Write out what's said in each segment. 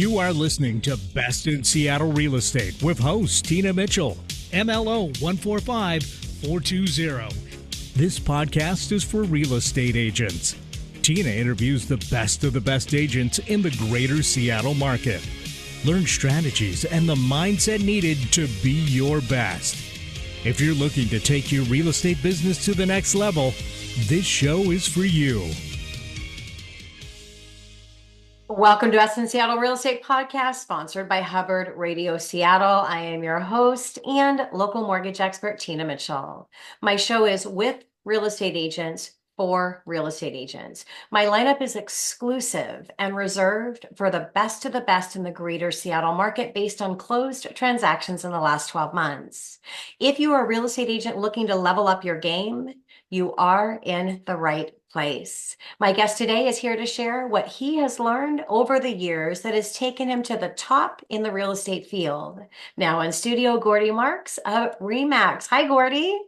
You are listening to Best in Seattle Real Estate with host Tina Mitchell, MLO 145420. This podcast is for real estate agents. Tina interviews the best of the best agents in the greater Seattle market. Learn strategies and the mindset needed to be your best. If you're looking to take your real estate business to the next level, this show is for you. Welcome to Best in Seattle Real Estate Podcast, sponsored by Hubbard Radio Seattle. I am your host and local mortgage expert, Tina Mitchell. My show is with real estate agents for real estate agents. My lineup is exclusive and reserved for the best of the best in the greater Seattle market based on closed transactions in the last 12 months. If you are a real estate agent looking to level up your game, you are in the right place. My guest today is here to share what he has learned over the years that has taken him to the top in the real estate field. Now in studio, Gordy Marks of REMAX. Hi, Gordy.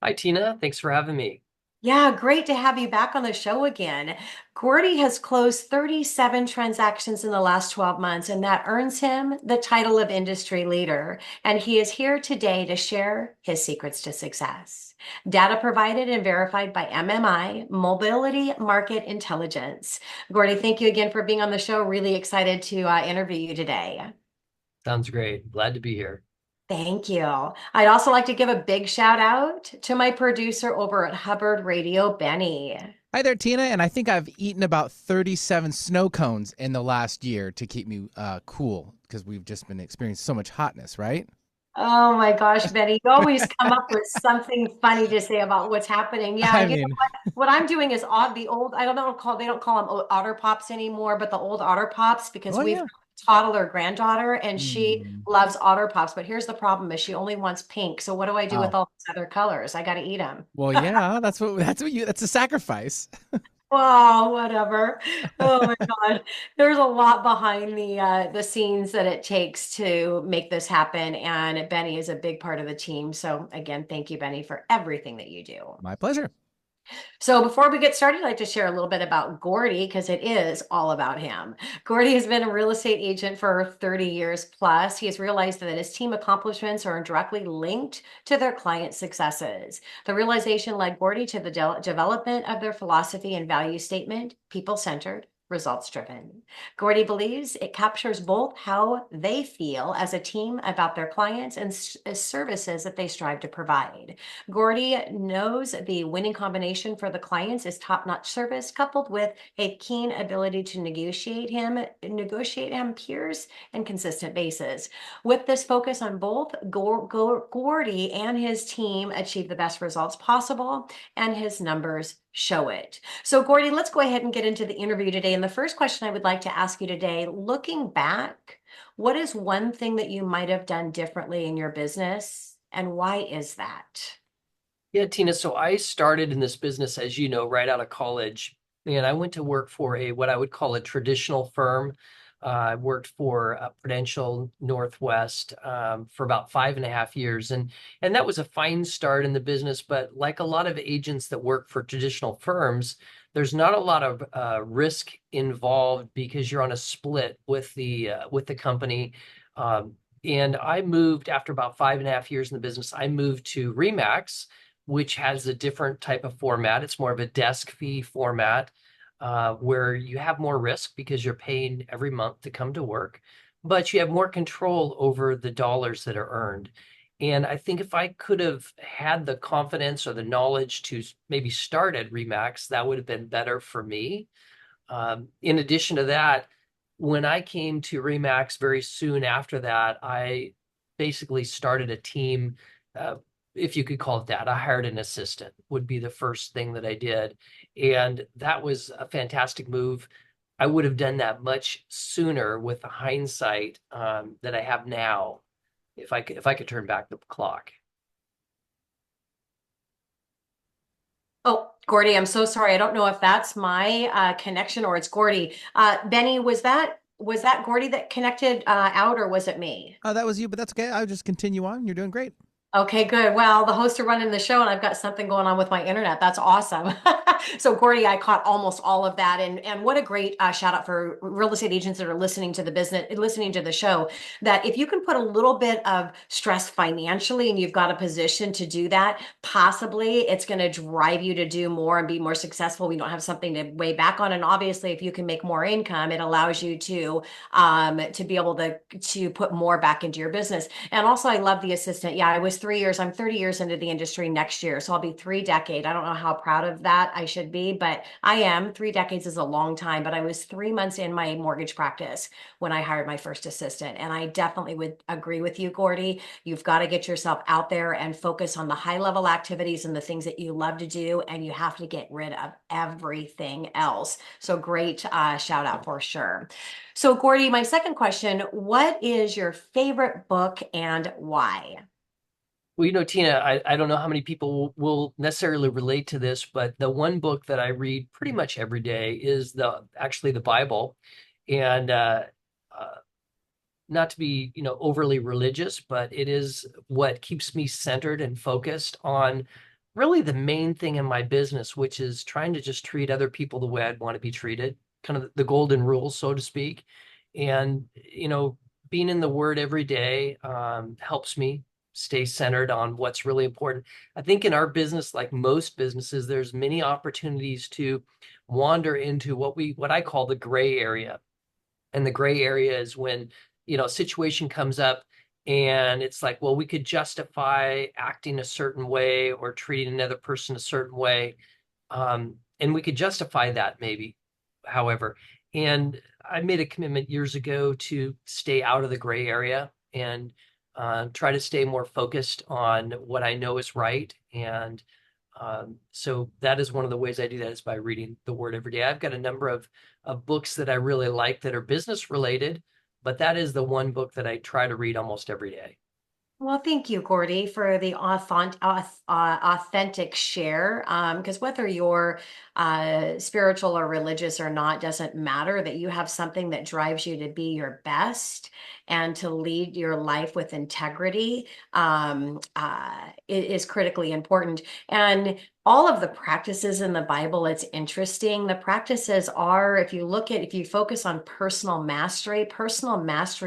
Hi, Tina. Thanks for having me. Yeah, great to have you back on the show again. Gordy has closed 37 transactions in the last 12 months, and that earns him the title of industry leader. And he is here today to share his secrets to success. Data provided and verified by MMI, Mobility Market Intelligence. Gordy, thank you again for being on the show. Really excited to interview you today. Sounds great. Glad to be here. Thank you. I'd also like to give a big shout out to my producer over at Hubbard Radio, Benny. Hi there, Tina. And I think I've eaten about 37 snow cones in the last year to keep me cool because we've just been experiencing so much hotness, right? Oh my gosh, Benny, you always come up with something funny to say about what's happening. Yeah, you know what I'm doing is the old, they don't call them Otter Pops anymore, but the old Otter Pops, because we've toddler granddaughter and she loves Otter Pops, but here's the problem is she only wants pink. So what do I do with all these other colors? I got to eat them. Well, yeah, that's a sacrifice. Well, whatever. Oh my God. There's a lot behind the scenes that it takes to make this happen. And Benny is a big part of the team. So again, thank you, Benny, for everything that you do. My pleasure. So before we get started, I'd like to share a little bit about Gordy because it is all about him. Gordy has been a real estate agent for 30 years plus. He has realized that his team accomplishments are directly linked to their client successes. The realization led Gordy to the development of their philosophy and value statement, people-centered, results-driven. Gordy believes it captures both how they feel as a team about their clients and services that they strive to provide. Gordy knows the winning combination for the clients is top-notch service coupled with a keen ability to negotiate him peers and consistent basis. With this focus on both, Gordy and his team achieve the best results possible, and his numbers show it. So Gordy, let's go ahead and get into the interview today. And the first question I would like to ask you today, looking back, what is one thing that you might have done differently in your business and why is that? Yeah, Tina. So I started in this business, as you know, right out of college, and I went to work for what I would call a traditional firm. I worked for Prudential Northwest for about 5.5 years. And that was a fine start in the business. But like a lot of agents that work for traditional firms, there's not a lot of risk involved because you're on a split with the company. And I moved after about 5.5 years in the business. I moved to REMAX, which has a different type of format. It's more of a desk fee format. Where you have more risk because you're paying every month to come to work, but you have more control over the dollars that are earned. And I think if I could have had the confidence or the knowledge to maybe start at REMAX, that would have been better for me. In addition to that, when I came to REMAX very soon after that, I basically started a team, if you could call it that. I hired an assistant would be the first thing that I did. And that was a fantastic move. I would have done that much sooner with the hindsight that I have now, if I could turn back the clock. Oh, Gordy, I'm so sorry. I don't know if that's my connection or it's Gordy. Benny, was that Gordy that connected out or was it me? Oh, that was you, but that's okay. I'll just continue on. You're doing great. Okay, good. Well, the hosts are running the show and I've got something going on with my internet. That's awesome. So, Gordy, I caught almost all of that. And what a great shout out for real estate agents that are listening to the business, listening to the show, that if you can put a little bit of stress financially and you've got a position to do that, possibly it's going to drive you to do more and be more successful. We don't have something to weigh back on. And obviously, if you can make more income, it allows you to be able to put more back into your business. And also, I love the assistant. Yeah, I was 3 years. I'm 30 years into the industry next year. So I'll be 3 decades. I don't know how proud of that I should be, but I am. 3 decades is a long time. But I was 3 months in my mortgage practice when I hired my first assistant. And I definitely would agree with you, Gordy. You've got to get yourself out there and focus on the high level activities and the things that you love to do. And you have to get rid of everything else. So great shout out for sure. So, Gordy, my second question, what is your favorite book and why? Well, Tina, I don't know how many people will necessarily relate to this, but the one book that I read pretty much every day is actually the Bible. And uh, not to be, overly religious, but it is what keeps me centered and focused on really the main thing in my business, which is trying to just treat other people the way I'd want to be treated, kind of the golden rule, so to speak. And, being in the Word every day helps me stay centered on what's really important. I think in our business, like most businesses, there's many opportunities to wander into what I call the gray area. And the gray area is when, a situation comes up and it's like, well, we could justify acting a certain way or treating another person a certain way. And we could justify that maybe, however. And I made a commitment years ago to stay out of the gray area and try to stay more focused on what I know is right. And so that is one of the ways I do that is by reading the Word every day. I've got a number of books that I really like that are business related, but that is the one book that I try to read almost every day. Well, thank you, Gordy, for the authentic share. Because whether you're spiritual or religious or not doesn't matter, that you have something that drives you to be your best and to lead your life with integrity is critically important. And all of the practices in the Bible, it's interesting. The practices are, if you focus on personal mastery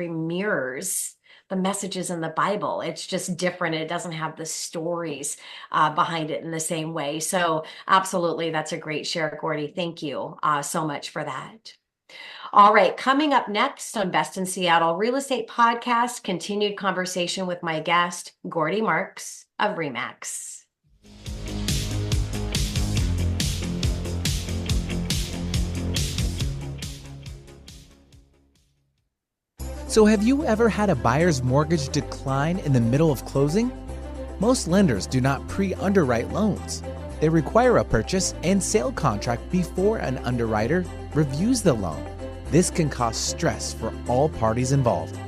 mirrors the messages in the Bible. It's just different. It doesn't have the stories behind it in the same way. So, absolutely, that's a great share, Gordy. Thank you so much for that. All right, coming up next on Best in Seattle Real Estate Podcast, continued conversation with my guest, Gordy Marks of REMAX. So have you ever had a buyer's mortgage decline in the middle of closing? Most lenders do not pre-underwrite loans. They require a purchase and sale contract before an underwriter reviews the loan. This can cause stress for all parties involved.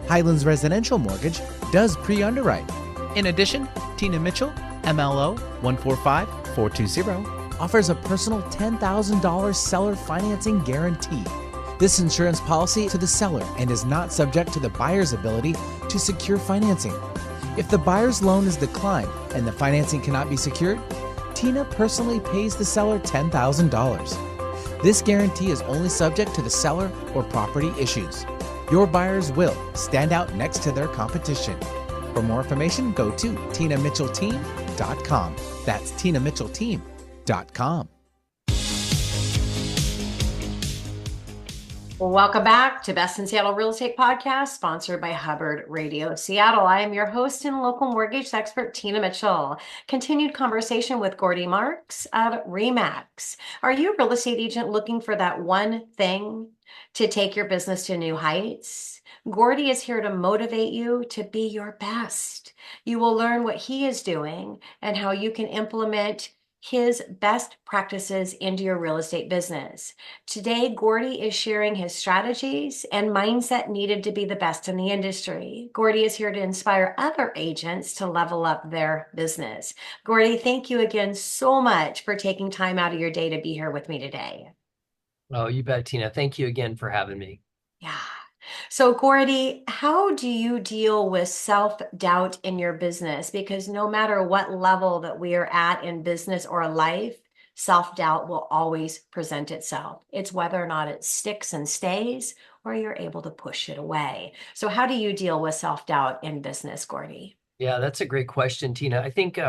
Highlands Residential Mortgage does pre-underwrite. In addition, Tina Mitchell, MLO 145420, offers a personal $10,000 seller financing guarantee. This insurance policy to the seller and is not subject to the buyer's ability to secure financing. If the buyer's loan is declined and the financing cannot be secured, Tina personally pays the seller $10,000. This guarantee is only subject to the seller or property issues. Your buyers will stand out next to their competition. For more information, go to TinaMitchellTeam.com. That's TinaMitchellTeam.com. Well, welcome back to Best in Seattle Real Estate Podcast, sponsored by Hubbard Radio Seattle. I am your host and local mortgage expert, Tina Mitchell. Continued conversation with Gordy Marks of REMAX. Are you a real estate agent looking for that one thing to take your business to new heights? Gordy is here to motivate you to be your best. You will learn what he is doing and how you can implement his best practices into your real estate business. Today, Gordy is sharing his strategies and mindset needed to be the best in the industry. Gordy is here to inspire other agents to level up their business. Gordy, thank you again so much for taking time out of your day to be here with me today. Oh, you bet, Tina. Thank you again for having me. Yeah. So, Gordy, how do you deal with self-doubt in your business? Because no matter what level that we are at in business or life, self-doubt will always present itself. It's whether or not it sticks and stays or you're able to push it away. So, how do you deal with self-doubt in business, Gordy? Yeah, that's a great question, Tina. I think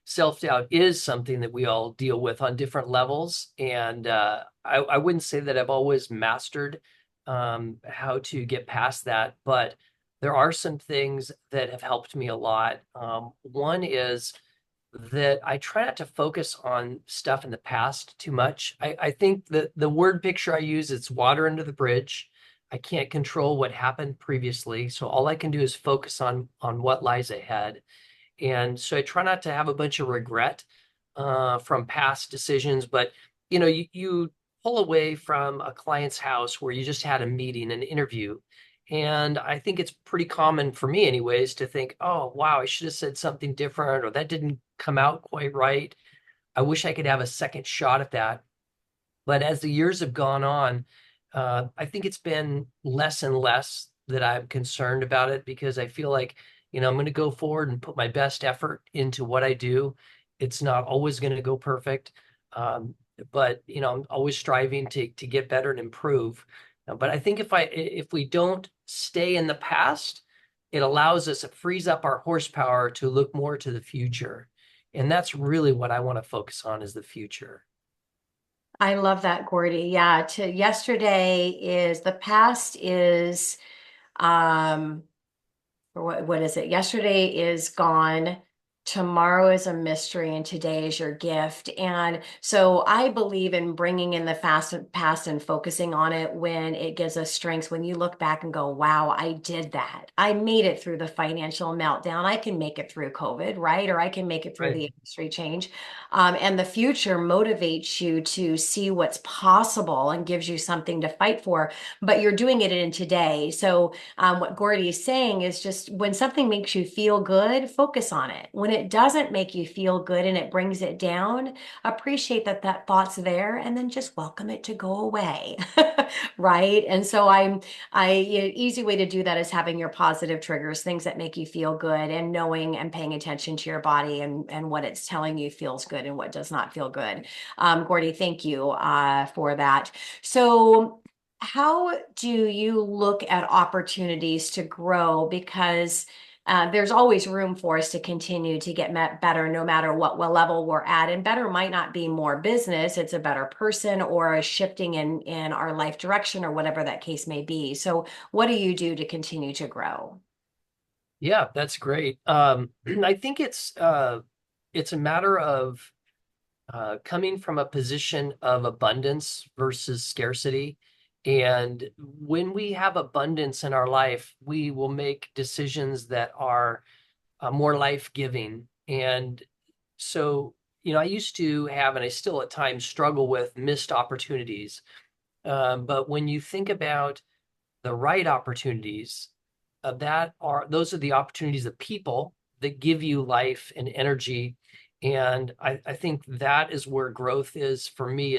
self-doubt is something that we all deal with on different levels. And I wouldn't say that I've always mastered how to get past that, but there are some things that have helped me a lot. One is that I try not to focus on stuff in the past too much. I think that the word picture I use, it's water under the bridge. I can't control what happened previously, so all I can do is focus on what lies ahead. And so I try not to have a bunch of regret from past decisions. But you pull away from a client's house where you just had a meeting, an interview, and I think it's pretty common for me, anyways, to think, "Oh, wow, I should have said something different, or that didn't come out quite right. I wish I could have a second shot at that." But as the years have gone on, I think it's been less and less that I'm concerned about it, because I feel like, I'm going to go forward and put my best effort into what I do. It's not always going to go perfect, but I'm always striving to get better and improve. But I think if we don't stay in the past, it allows us, it frees up our horsepower to look more to the future. And that's really what I want to focus on, is the future. I love that, Gordy. Yeah, to yesterday is the past is um or what is it? Yesterday is gone. Tomorrow is a mystery, and today is your gift. And so I believe in bringing in the past and focusing on it when it gives us strengths. When you look back and go, wow, I did that. I made it through the financial meltdown. I can make it through COVID, right? Or I can make it through Right. the industry change. And the future motivates you to see what's possible and gives you something to fight for. But you're doing it in today. So what Gordy is saying is just when something makes you feel good, focus on it. When it doesn't make you feel good and it brings it down, appreciate that that thought's there and then just welcome it to go away. Right. And so easy way to do that is having your positive triggers, things that make you feel good, and knowing and paying attention to your body and what it's telling you feels good and what does not feel good. Gordy, thank you for that. So, how do you look at opportunities to grow? Because there's always room for us to continue to get better no matter what level we're at. And better might not be more business, it's a better person or a shifting in our life direction or whatever that case may be. So, what do you do to continue to grow? Yeah, that's great. I think it's a matter of coming from a position of abundance versus scarcity. And when we have abundance in our life, we will make decisions that are more life-giving. And so, I used to have, and I still at times struggle with, missed opportunities. But when you think about the right opportunities, those are the opportunities of people that give you life and energy. And I think that is where growth is for me.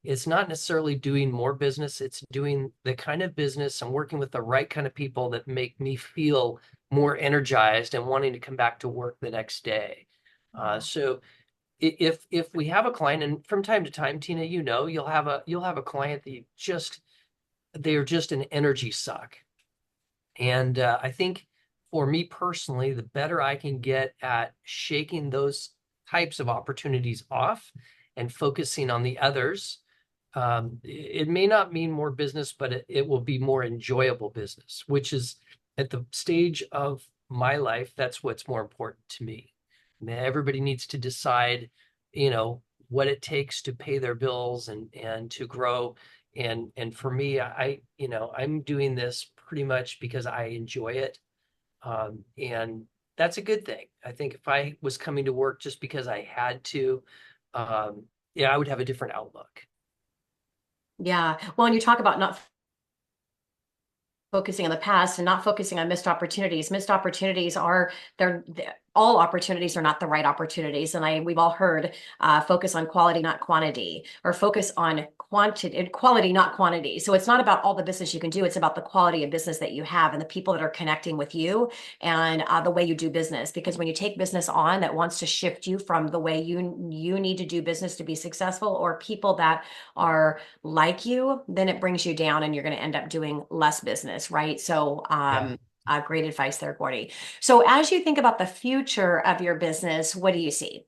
It's not necessarily doing more business, it's doing the kind of business and working with the right kind of people that make me feel more energized and wanting to come back to work the next day. So if we have a client, and from time to time, Tina, you'll have a client that they're just an energy suck. And I think for me personally, the better I can get at shaking those types of opportunities off and focusing on the others, it may not mean more business, but it will be more enjoyable business, which is at the stage of my life, that's what's more important to me. And everybody needs to decide, what it takes to pay their bills and to grow. And for me, I'm doing this pretty much because I enjoy it. And that's a good thing. I think if I was coming to work just because I had to, I would have a different outlook. Yeah. Well, and you talk about not focusing on the past and not focusing on missed opportunities. Missed opportunities are all opportunities are not the right opportunities. And we've all heard focus on quality, not quantity, or focus on quality, not quantity. So it's not about all the business you can do. It's about the quality of business that you have and the people that are connecting with you and the way you do business. Because when you take business on that wants to shift you from the way you need to do business to be successful, or people that are like you, then it brings you down and you're going to end up doing less business, right? So great advice there, Gordy. So as you think about the future of your business, what do you see?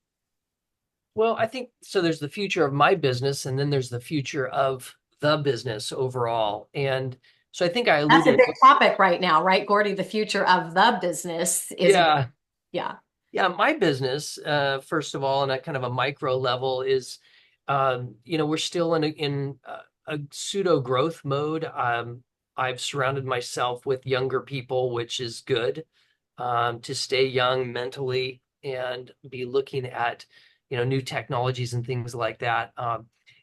Well, I think so. There's the future of my business, and then there's the future of the business overall. And so I think I That's a alluded. big topic right now, right, Gordy? The future of the business is, Yeah, yeah. yeah. My business, first of all, on a kind of a micro level, is, we're still in a pseudo growth mode. I've surrounded myself with younger people, which is good, to stay young mentally and be looking at new technologies and things like that.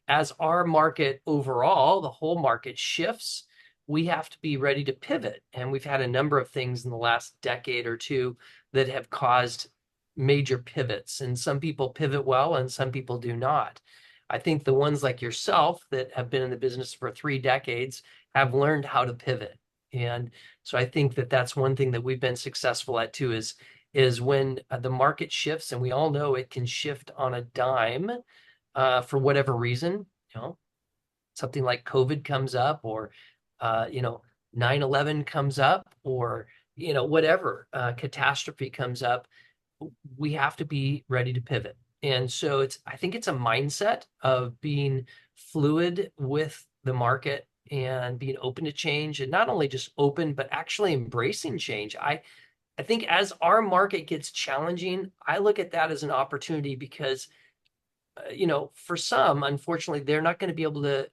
As our market overall, the whole market shifts, we have to be ready to pivot. And we've had a number of things in the last decade or two that have caused major pivots. And some people pivot well and some people do not. I think the ones like yourself that have been in the business for 3 decades have learned how to pivot. And so I think that that's one thing that we've been successful at too, is when the market shifts, and we all know it can shift on a dime, for whatever reason, something like COVID comes up, or 9/11 comes up, or whatever catastrophe comes up, we have to be ready to pivot. And so I think it's a mindset of being fluid with the market and being open to change, and not only just open, but actually embracing change. I think as our market gets challenging, I look at that as an opportunity because, for some, unfortunately, they're not going to be able to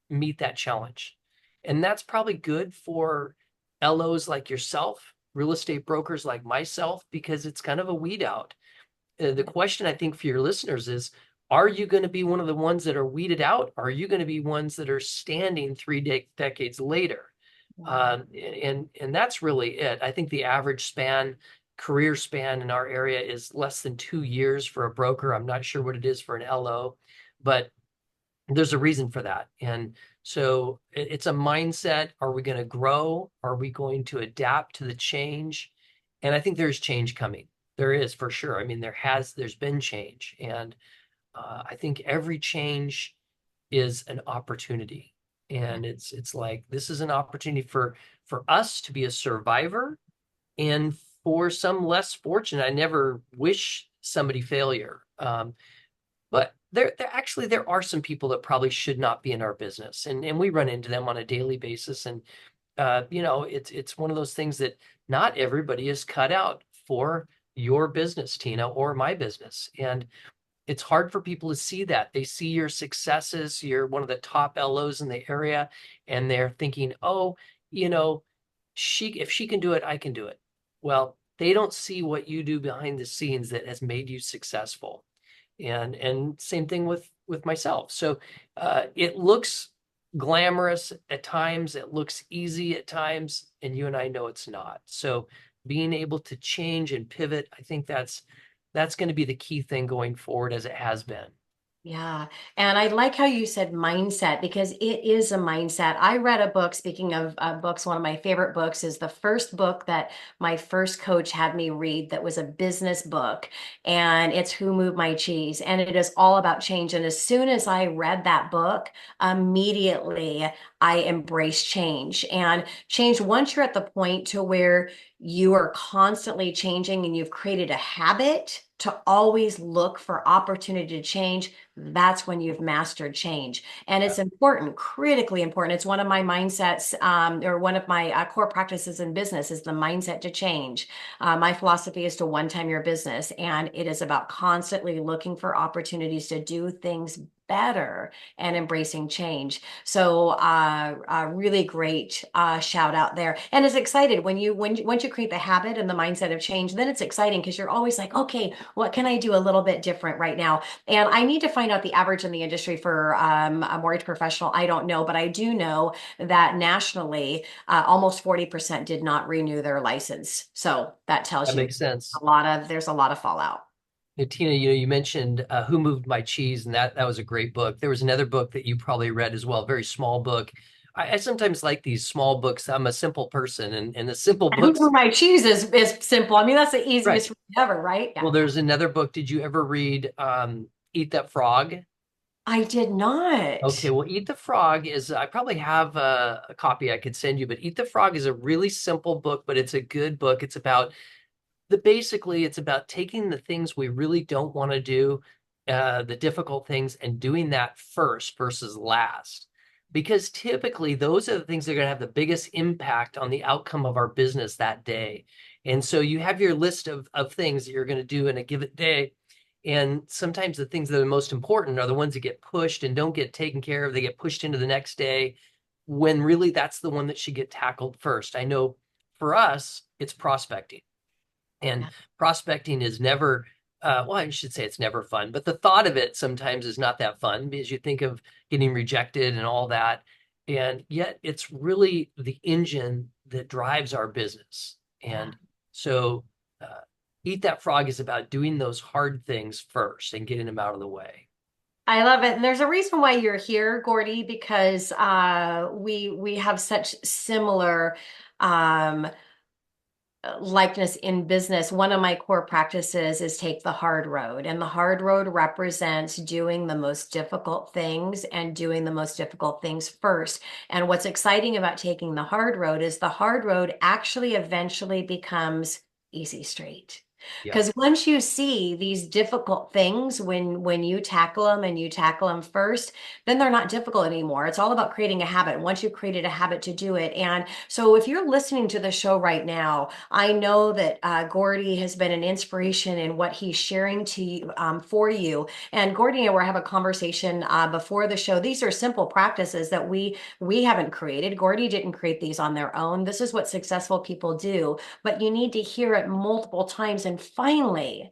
meet that challenge. And that's probably good for LOs like yourself, real estate brokers like myself, because it's kind of a weed out. The question I think for your listeners is, are you going to be one of the ones that are weeded out? Or are you going to be ones that are standing 3 decades later? And that's really it. I think the average career span in our area is less than 2 years for a broker. I'm not sure what it is for an LO, but there's a reason for that. And so it's a mindset. Are we going to grow? Are we going to adapt to the change? And I think there's change coming. There is, for sure. I mean, there's been change. And I think every change is an opportunity. And it's like, this is an opportunity for us to be a survivor, and for some less fortunate. I never wish somebody failure. But there are some people that probably should not be in our business. And we run into them on a daily basis. And, it's one of those things that not everybody is cut out for your business, Tina, or my business. And it's hard for people to see that. They see your successes. You're one of the top LOs in the area, and they're thinking, oh, if she can do it, I can do it. Well, they don't see what you do behind the scenes that has made you successful. And same thing with myself. So it looks glamorous at times, it looks easy at times, and you and I know it's not. So being able to change and pivot, I think that's going to be the key thing going forward, as it has been. Yeah. And I like how you said mindset, because it is a mindset. I read a book, speaking of books, one of my favorite books is the first book that my first coach had me read that was a business book. And it's Who Moved My Cheese. And it is all about change. And as soon as I read that book, immediately I embraced change. And change, once you're at the point to where you are constantly changing and you've created a habit to always look for opportunity to change, that's when you've mastered change. And it's important, critically important. It's one of my mindsets, or one of my core practices in business is the mindset to change. My philosophy is to one-time your business, and it is about constantly looking for opportunities to do things better and embracing change. So really great shout out there. And it's excited once you create the habit and the mindset of change, then it's exciting because you're always like, okay, what can I do a little bit different right now? And I need to find out the average in the industry for a mortgage professional. I don't know, but I do know that nationally, almost 40% did not renew their license. So that tells That you makes sense. there's a lot of fallout. Hey, Tina, you mentioned Who Moved My Cheese, and that was a great book. There was another book that you probably read as well, very small book. I sometimes like these small books. I'm a simple person, and the simple books. Who My Cheese is simple. I mean, that's the easiest Right. read ever, right? Yeah. Well, there's another book. Did you ever read Eat That Frog? I did not. Okay, well, Eat the Frog is, I probably have a copy I could send you, but Eat the Frog is a really simple book, but it's a good book. It's about basically it's about taking the things we really don't want to do, the difficult things, and doing that first versus last. Because typically those are the things that are going to have the biggest impact on the outcome of our business that day. And so you have your list of things that you're going to do in a given day. And sometimes the things that are most important are the ones that get pushed and don't get taken care of. They get pushed into the next day when really that's the one that should get tackled first. I know for us, it's prospecting. And prospecting is never, well, I should say it's never fun, but the thought of it sometimes is not that fun because you think of getting rejected and all that. And yet it's really the engine that drives our business. And so Eat That Frog is about doing those hard things first and getting them out of the way. I love it. And there's a reason why you're here, Gordy, because we have such similar likeness in business. One of my core practices is take the hard road. And the hard road represents doing the most difficult things and doing the most difficult things first. And what's exciting about taking the hard road is the hard road actually eventually becomes easy street. Because once you see these difficult things, when you tackle them and you tackle them first, then they're not difficult anymore. It's all about creating a habit. Once you've created a habit to do it. And so if you're listening to the show right now, I know that Gordy has been an inspiration in what he's sharing to you, for you. And Gordy and I were having a conversation before the show. These are simple practices that we haven't created. Gordy didn't create these on their own. This is what successful people do, but you need to hear it multiple times. And finally,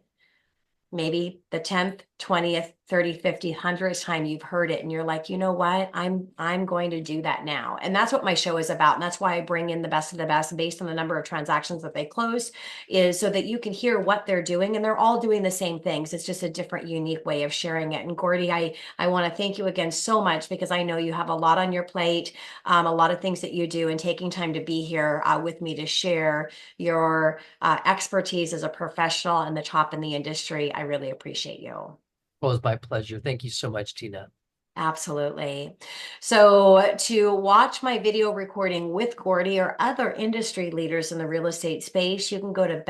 maybe the 10th, 20th, 30th, 50th, 100th time you've heard it and you're like, you know what, I'm going to do that now. And that's what my show is about. And that's why I bring in the best of the best based on the number of transactions that they close, is so that you can hear what they're doing. And they're all doing the same things. It's just a different, unique way of sharing it. And Gordy, I want to thank you again so much, because I know you have a lot on your plate, a lot of things that you do, and taking time to be here with me to share your expertise as a professional and the top in the industry. I really appreciate you. Well, it was my pleasure. Thank you so much, Tina. Absolutely. So to watch my video recording with Gordy or other industry leaders in the real estate space, you can go to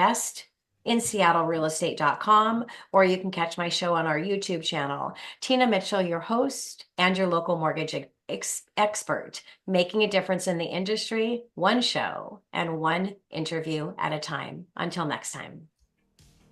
bestinseattlerealestate.com, or you can catch my show on our YouTube channel. Tina Mitchell, your host and your local mortgage expert, making a difference in the industry, one show and one interview at a time. Until next time.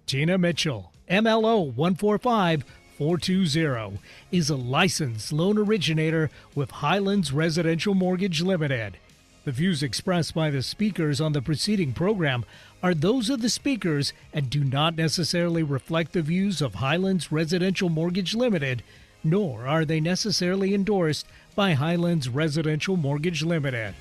Tina Mitchell, MLO 145420, is a licensed loan originator with Highlands Residential Mortgage Limited. The views expressed by the speakers on the preceding program are those of the speakers and do not necessarily reflect the views of Highlands Residential Mortgage Limited, nor are they necessarily endorsed by Highlands Residential Mortgage Limited.